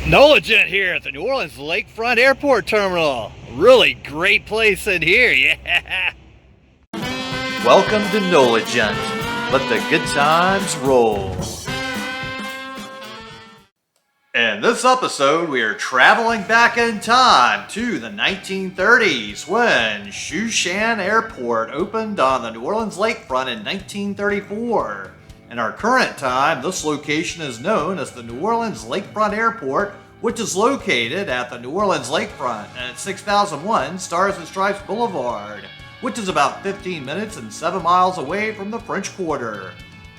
Nolagent here at the New Orleans Lakefront Airport Terminal. Really great place in here, yeah. Welcome to Nolagent. Let the good times roll. In this episode, we are traveling back in time to the 1930s when Shushan Airport opened on the New Orleans Lakefront in 1934. In our current time, this location is known as the New Orleans Lakefront Airport, which is located at the New Orleans Lakefront at 6001 Stars and Stripes Boulevard, which is about 15 minutes and 7 miles away from the French Quarter.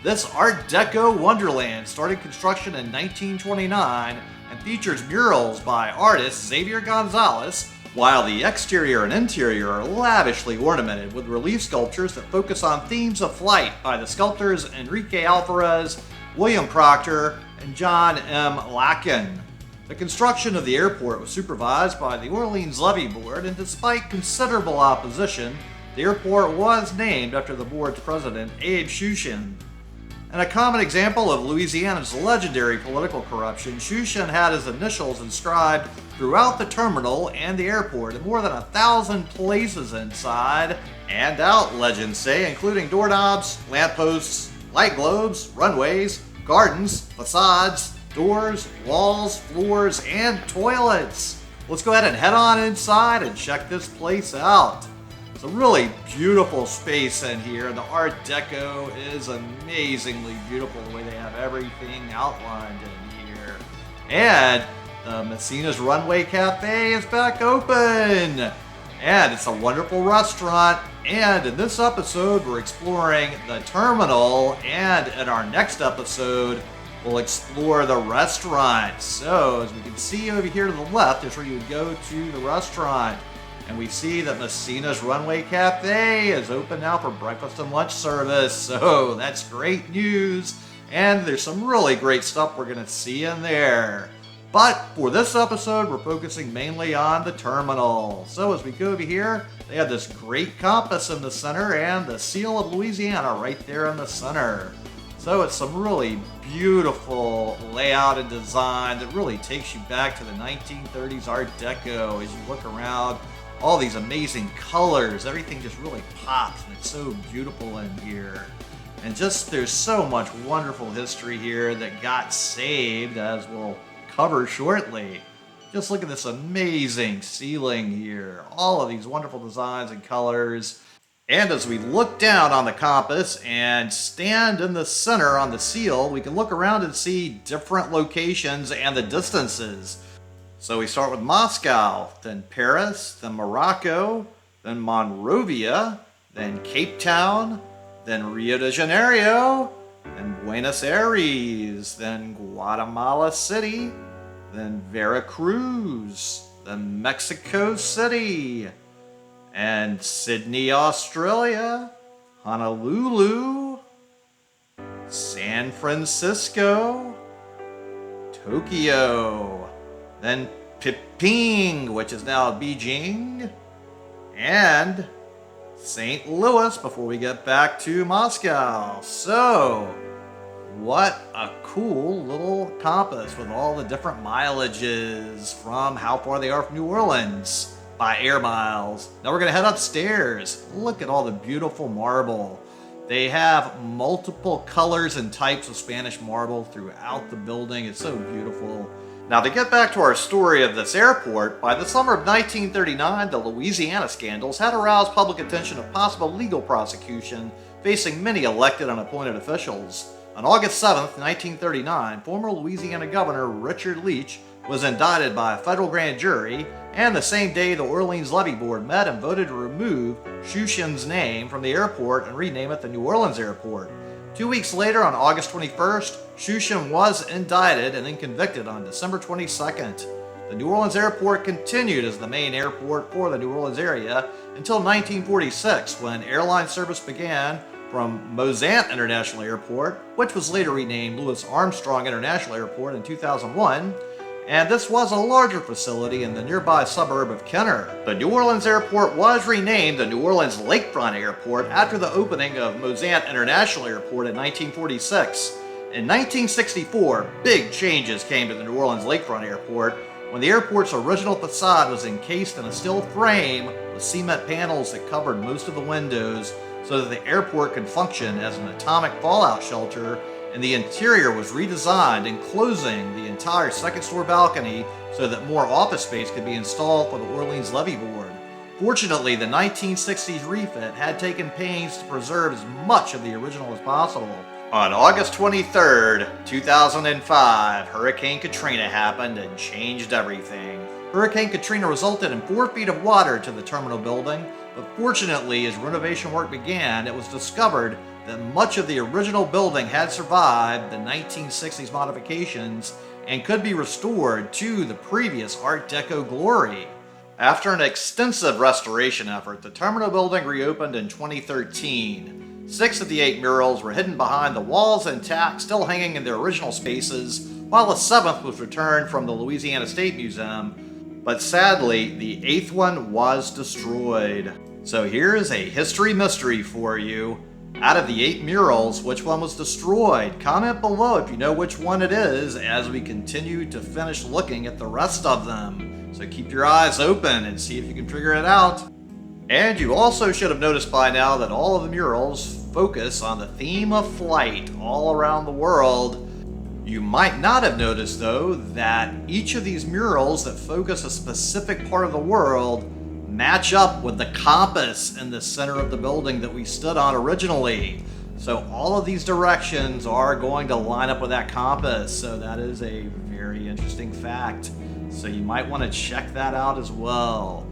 This Art Deco wonderland started construction in 1929 and features murals by artist Xavier Gonzalez, while the exterior and interior are lavishly ornamented with relief sculptures that focus on themes of flight by the sculptors Enrique Alferez, William Proctor, and John M. Lachin. The construction of the airport was supervised by the Orleans Levee Board, and despite considerable opposition, the airport was named after the board's president, Abe Shushan. And a common example of Louisiana's legendary political corruption, Shushan had his initials inscribed throughout the terminal and the airport in more than 1,000 places inside and out, legends say, including doorknobs, lampposts, light globes, runways, gardens, facades, doors, walls, floors, and toilets. Let's go ahead and head on inside and check this place out. It's a really beautiful space in here. The Art Deco is amazingly beautiful the way they have everything outlined in here. And the Messina's Runway Cafe is back open. And it's a wonderful restaurant. And in this episode, we're exploring the terminal. And in our next episode, we'll explore the restaurant. So as we can see over here to the left is where you would go to the restaurant. And we see that Messina's Runway Cafe is open now for breakfast and lunch service. So that's great news. And there's some really great stuff we're going to see in there. But for this episode, we're focusing mainly on the terminal. So as we go over here, they have this great compass in the center and the seal of Louisiana right there in the center. So it's some really beautiful layout and design that really takes you back to the 1930s Art Deco as you look around. All these amazing colors, everything just really pops, and it's so beautiful in here. And just there's so much wonderful history here that got saved, as we'll cover shortly. Just look at this amazing ceiling here. All of these wonderful designs and colors. And as we look down on the compass and stand in the center on the seal, we can look around and see different locations and the distances. So we start with Moscow, then Paris, then Morocco, then Monrovia, then Cape Town, then Rio de Janeiro, then Buenos Aires, then Guatemala City, then Veracruz, then Mexico City, and Sydney, Australia, Honolulu, San Francisco, Tokyo, then Peking, which is now Beijing, and St. Louis before we get back to Moscow. So, what a cool little compass with all the different mileages from how far they are from New Orleans by air miles. Now we're going to head upstairs. Look at all the beautiful marble. They have multiple colors and types of Spanish marble throughout the building. It's so beautiful. Now to get back to our story of this airport, by the summer of 1939, the Louisiana scandals had aroused public attention of possible legal prosecution facing many elected and appointed officials. On August 7, 1939, former Louisiana Governor Richard Leach was indicted by a federal grand jury, and the same day the Orleans Levee Board met and voted to remove Shushan's name from the airport and rename it the New Orleans Airport. 2 weeks later, on August 21st, Shushan was indicted and then convicted on December 22nd. The New Orleans Airport continued as the main airport for the New Orleans area until 1946, when airline service began from Mozant International Airport, which was later renamed Louis Armstrong International Airport in 2001, and this was a larger facility in the nearby suburb of Kenner. The New Orleans Airport was renamed the New Orleans Lakefront Airport after the opening of Mozant International Airport in 1946. In 1964, big changes came to the New Orleans Lakefront Airport when the airport's original facade was encased in a steel frame with cement panels that covered most of the windows so that the airport could function as an atomic fallout shelter, and the interior was redesigned, enclosing the entire second-floor balcony so that more office space could be installed for the Orleans Levee Board. Fortunately, the 1960s refit had taken pains to preserve as much of the original as possible. On August 23, 2005, Hurricane Katrina happened and changed everything. Hurricane Katrina resulted in 4 feet of water to the terminal building, but fortunately, as renovation work began, it was discovered that much of the original building had survived the 1960s modifications and could be restored to the previous Art Deco glory. After an extensive restoration effort, the terminal building reopened in 2013. 6 of the 8 murals were hidden behind the walls intact, still hanging in their original spaces, while the 7th was returned from the Louisiana State Museum. But sadly, the 8th one was destroyed. So here is a history mystery for you. Out of the 8 murals, which one was destroyed? Comment below if you know which one it is as we continue to finish looking at the rest of them. So keep your eyes open and see if you can figure it out. And you also should have noticed by now that all of the murals focus on the theme of flight all around the world. You might not have noticed, though, that each of these murals that focus a specific part of the world match up with the compass in the center of the building that we stood on originally. So all of these directions are going to line up with that compass. So that is a very interesting fact. So you might want to check that out as well.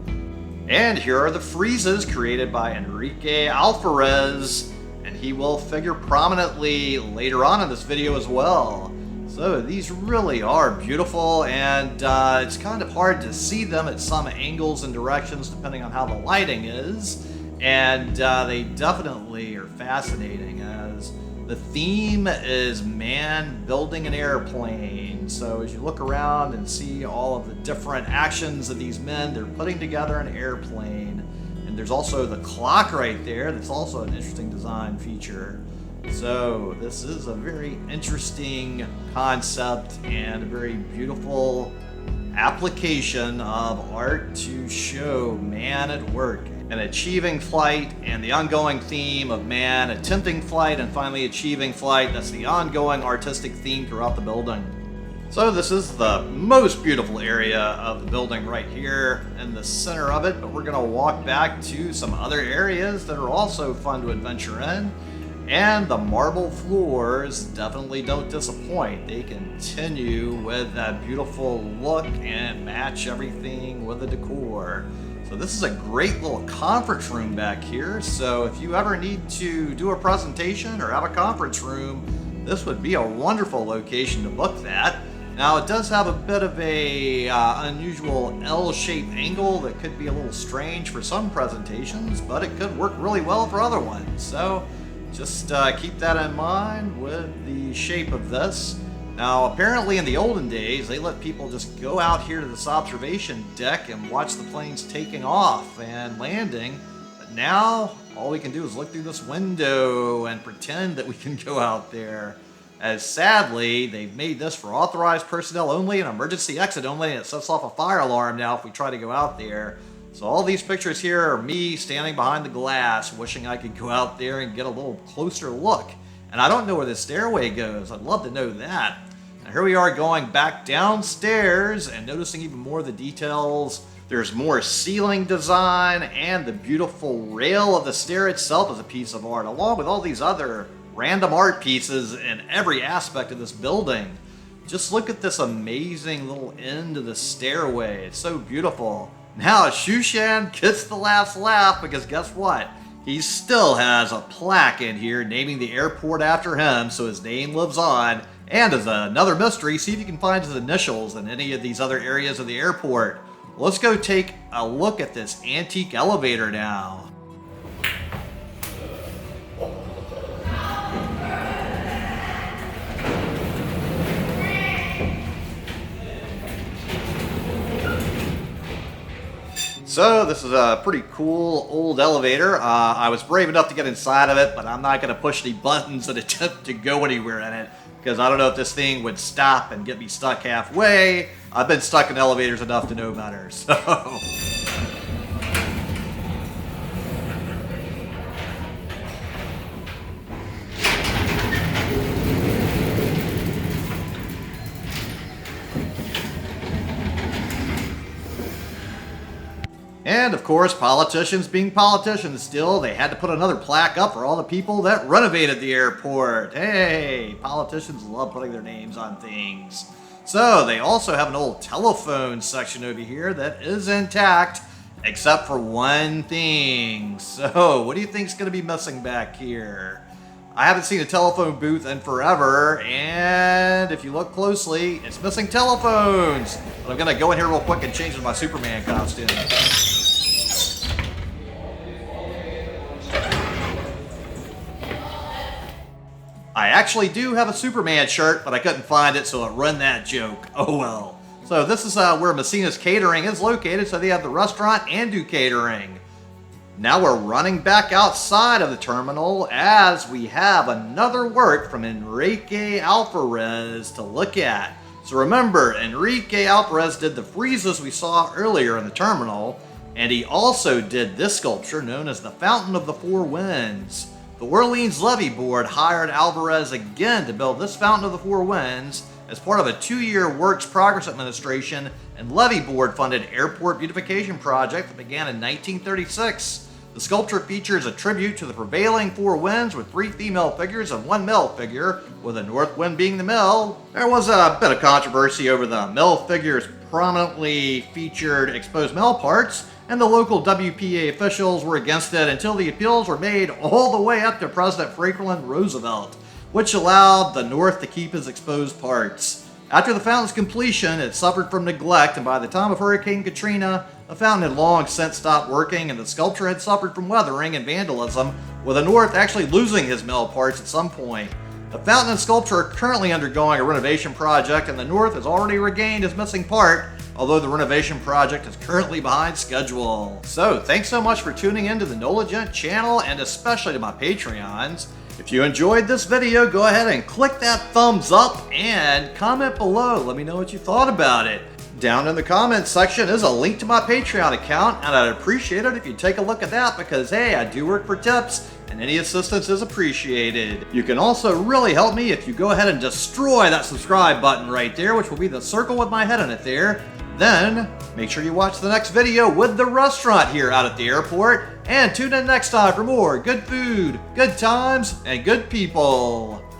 And here are the friezes created by Enrique Alferez, and he will figure prominently later on in this video as well. So these really are beautiful, and it's kind of hard to see them at some angles and directions depending on how the lighting is, and they definitely are fascinating as the theme is man building an airplane. So as you look around and see all of the different actions of these men, they're putting together an airplane. And there's also the clock right there that's also an interesting design feature. So this is a very interesting concept and a very beautiful application of art to show man at work and achieving flight, and the ongoing theme of man attempting flight and finally achieving flight. That's the ongoing artistic theme throughout the building. So this is the most beautiful area of the building right here in the center of it, but we're going to walk back to some other areas that are also fun to adventure in. And the marble floors definitely don't disappoint. They continue with that beautiful look and match everything with the decor. So this is a great little conference room back here. So if you ever need to do a presentation or have a conference room, this would be a wonderful location to book that. Now it does have a bit of a unusual L-shaped angle that could be a little strange for some presentations, but it could work really well for other ones. So just keep that in mind with the shape of this. Now, apparently in the olden days, they let people just go out here to this observation deck and watch the planes taking off and landing. But now, all we can do is look through this window and pretend that we can go out there. As sadly, they've made this for authorized personnel only and emergency exit only, and it sets off a fire alarm now if we try to go out there. So all these pictures here are me standing behind the glass, wishing I could go out there and get a little closer look. And I don't know where the stairway goes. I'd love to know that. Now here we are going back downstairs and noticing even more of the details. There's more ceiling design, and the beautiful rail of the stair itself is a piece of art, along with all these other random art pieces in every aspect of this building. Just look at this amazing little end of the stairway. It's so beautiful. Now Shushan gets the last laugh because guess what? He still has a plaque in here naming the airport after him, so his name lives on. And as another mystery, see if you can find his initials in any of these other areas of the airport. Let's go take a look at this antique elevator now. So this is a pretty cool old elevator. I was brave enough to get inside of it, but I'm not going to push any buttons and attempt to go anywhere in it because I don't know if this thing would stop and get me stuck halfway. I've been stuck in elevators enough to know better, so... And of course, politicians being politicians still, they had to put another plaque up for all the people that renovated the airport. Hey, politicians love putting their names on things. So they also have an old telephone section over here that is intact, except for one thing. So what do you think is going to be missing back here? I haven't seen a telephone booth in forever, and if you look closely, it's missing telephones. But I'm going to go in here real quick and change into my Superman costume. I actually do have a Superman shirt, but I couldn't find it, so it ruined that joke. Oh well. So this is where Messina's Catering is located, so they have the restaurant and do catering. Now we're running back outside of the terminal as we have another work from Enrique Alferez to look at. So remember, Enrique Alferez did the friezes we saw earlier in the terminal, and he also did this sculpture known as the Fountain of the Four Winds. The Orleans Levee Board hired Alvarez again to build this Fountain of the Four Winds as part of a 2-year Works Progress Administration and Levee Board funded airport beautification project that began in 1936. The sculpture features a tribute to the prevailing four winds with 3 female figures and 1 male figure, with the north wind being the male. There was a bit of controversy over the male figure's prominently featured exposed male parts, and the local WPA officials were against it until the appeals were made all the way up to President Franklin Roosevelt, which allowed the North to keep his exposed parts. After the fountain's completion, it suffered from neglect, and by the time of Hurricane Katrina, the fountain had long since stopped working, and the sculpture had suffered from weathering and vandalism, with the North actually losing his male parts at some point. The fountain and sculpture are currently undergoing a renovation project, and the North has already regained his missing part, although the renovation project is currently behind schedule. So, thanks so much for tuning in to the Knowledgent channel, and especially to my Patreons. If you enjoyed this video, go ahead and click that thumbs up and comment below. Let me know what you thought about it. Down in the comments section is a link to my Patreon account, and I'd appreciate it if you take a look at that because, hey, I do work for tips, and any assistance is appreciated. You can also really help me if you go ahead and destroy that subscribe button right there, which will be the circle with my head on it there. Then, make sure you watch the next video with the restaurant here out at the airport, and tune in next time for more good food, good times, and good people.